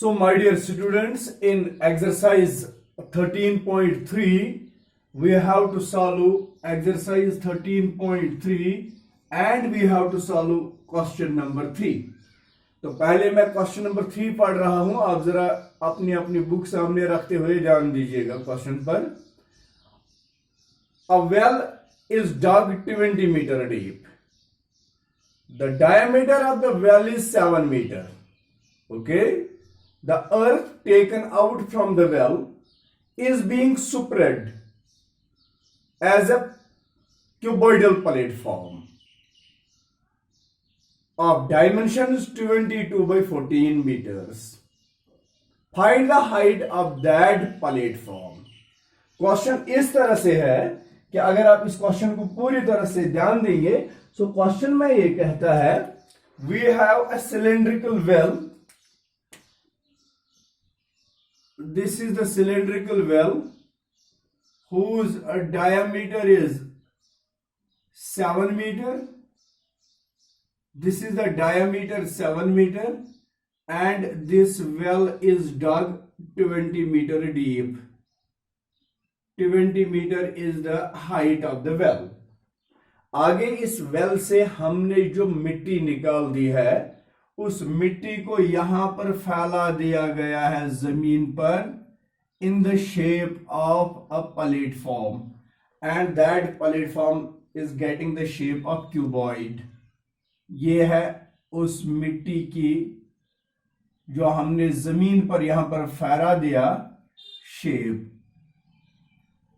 So, my dear students, in exercise 13.3, we have to solve exercise 13.3 and we have to solve question number 3. तो पहले मैं question number 3 पढ़ रहा हूं, आप जरा अपनी अपनी बुक सामने रखते हुए ध्यान दीजिएगा क्वेश्चन पर. A well is dug 20 meter deep. The diameter of the well is 7 meter. Okay. The earth taken out from the well is being spread as a cuboidal platform of dimensions 22 by 14 meters. Find the height of that platform. Question इस तरह से है कि अगर आप इस question को पूरी तरह से ध्यान देंगे तो क्वेश्चन में ये कहता है we have a cylindrical well. This is the cylindrical well whose diameter is 7 meter. This is the diameter 7 meter and this well is dug 20 meter deep. 20 meter is the height of the well. आगे इस well से हमने जो मिट्टी निकाल दी है उस मिट्टी को यहां पर फैला दिया गया है जमीन पर in the shape of a platform and that platform is getting the shape of cuboid. ये है उस मिट्टी की जो हमने जमीन पर यहां पर फैला दिया shape,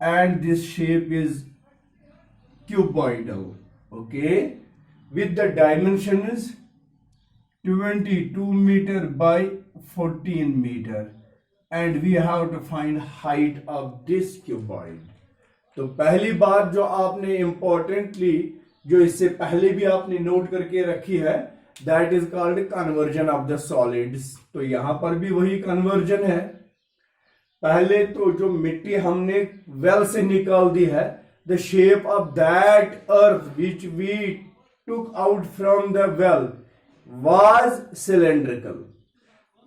and this shape is cuboidal. Okay, with the dimensions 22 meter by 14 meter and we have to find height of this cuboid. तो पहली बात जो आपने इंपॉर्टेंटली जो इससे पहले भी आपने नोट करके रखी है that is called conversion of the solids. तो यहां पर भी वही कन्वर्जन है. पहले तो जो मिट्टी हमने वेल से निकाल दी है the shape of that earth which we took out from the well was cylindrical.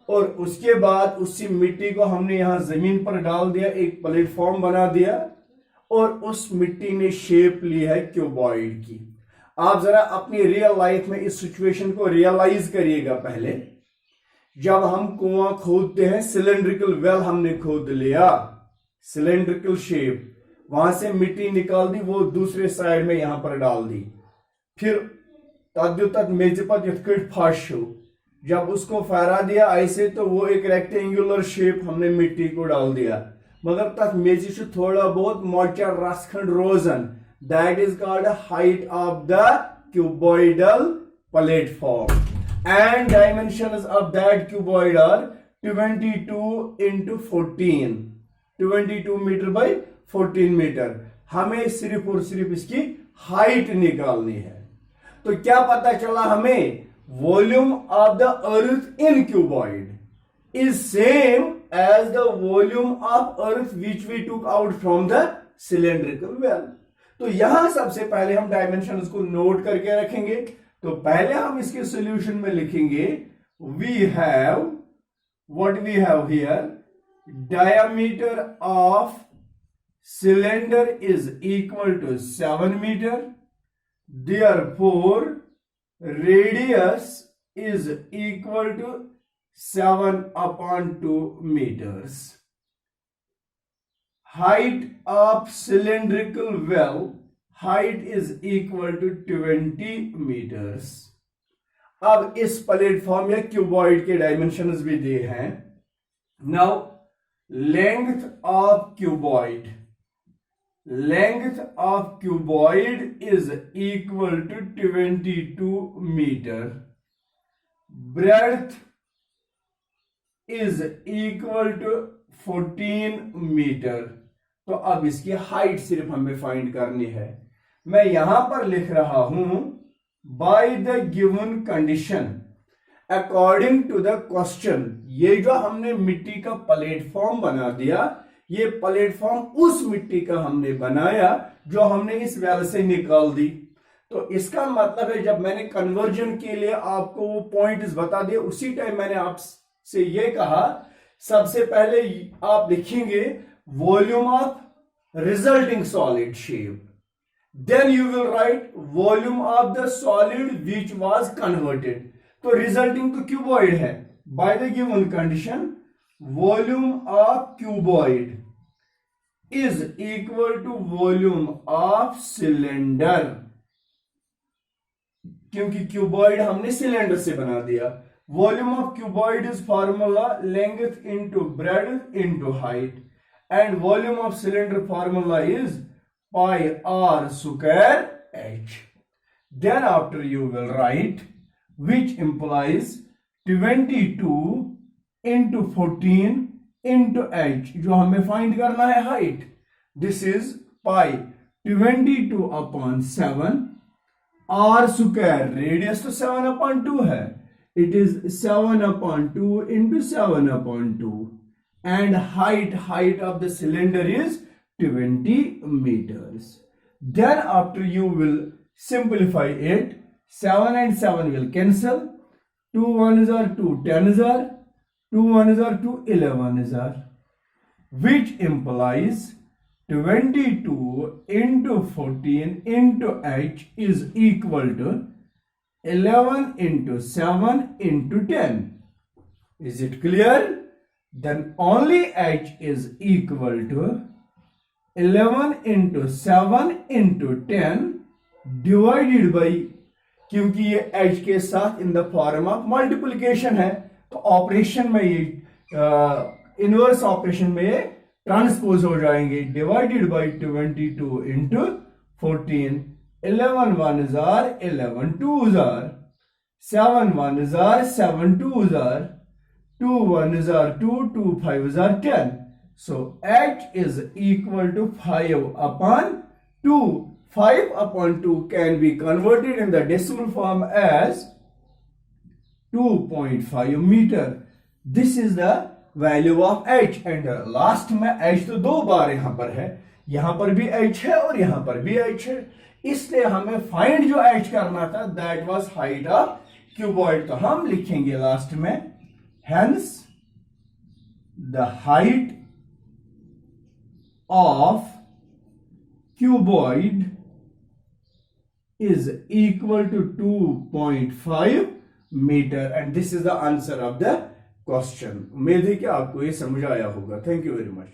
और उसके बाद उसी मिट्टी को हमने यहां जमीन पर डाल दिया, एक प्लेटफॉर्म बना दिया और उस मिट्टी ने शेप ली है क्यूबॉइड की. आप जरा अपनी रियल लाइफ में इस सिचुएशन को रियलाइज करिएगा. पहले जब हम कुआं खोदते हैं, सिलेंड्रिकल वेल हमने खोद लिया, सिलेंड्रिकल शेप, वहां से मिट्टी निकाल दी, वो दूसरे साइड में यहां पर डाल दी, फिर तद्युत मेजपत युथकट फाश जब उसको फहरा दिया ऐसे तो वो एक रेक्टेंगुलर शेप हमने मिट्टी को डाल दिया, मगर तथ मेज थोड़ा बहुत मॉइस्चर रसखंड रोजन. That is called height of the cuboidal platform and dimensions of that cuboid are 22 into 14, 22 metre by 14 metre. हमें सिर्फ और सिर्फ इसकी हाइट निकालनी है. तो क्या पता चला हमें? Volume of the earth in cuboid is same as the volume of earth which we took out from the cylindrical well. तो यहां सबसे पहले हम डायमेंशंस को नोट करके रखेंगे. तो पहले हम इसके सॉल्यूशन में लिखेंगे we have what we have here, diameter of cylinder is equal to 7 meter. Therefore, radius is equal to 7 upon 2 meters. Height of cylindrical well, height is equal to 20 meters. अब इस प्लेटफॉर्म या cuboid के dimensions भी दिए हैं. Now length of cuboid, length of cuboid is equal to 22 meter. Breadth is equal to 14 meter. तो अब इसकी हाइट सिर्फ हमें फाइंड करनी है. मैं यहां पर लिख रहा हूं by the given condition according to the question. ये जो हमने मिट्टी का प्लेटफॉर्म बना दिया, ये प्लेटफॉर्म उस मिट्टी का हमने बनाया जो हमने इस वेल से निकाल दी. तो इसका मतलब है जब मैंने कन्वर्जन के लिए आपको वो पॉइंट्स बता दिए उसी टाइम मैंने से ये कहा, सबसे पहले आप लिखेंगे volume of resulting solid shape, then you will write volume of the solid which was converted. तो रिजल्टिंग तो क्यूबॉइड है, by the given condition volume of cuboid is equal to volume of cylinder, क्योंकि cuboid हमने cylinder से बना दिया। Volume of cuboid is formula length into breadth into height, and volume of cylinder formula is pi r square h. Then after you will write which implies 22 into 14 into h, जो हमें find करना है height. This is pi 22 upon 7, r square radius तो 7 upon 2 है, it is 7 upon 2 into 7 upon 2, and height of the cylinder is 20 meters. Then after you will simplify it, 7 and 7 will cancel, 2 1s are 2 10s are, 2 1s are 2 11s are, which implies 22 into 14 into h is equal to 11 into 7 into 10. Is it clear? Then only h is equal to 11 into 7 into 10 divided by, क्योंकि ये h के साथ in the form of multiplication है, तो operation में ये inverse operation में ये ट्रांसपोज हो जाएंगे, divided by 22 into 14, 11 1s are 11 2s are, 7 1s are 7 2s are, 2 1s are 2 2 5s are 10. So h is equal to 5 upon 2. 5 upon 2 can be converted in the decimal form as 2.5 meter. This is the value of h, and last में h तो 2 बार यहां पर है, यहां पर भी h है और यहां पर भी h है, इसलिए हमें फाइंड जो h करना था that was height of cuboid, तो हम लिखेंगे लास्ट में hence the height of cuboid is equal to 2.5 meter, and this is the answer of the question. उम्मीद है कि आपको ये समझ आया होगा। Thank you very much.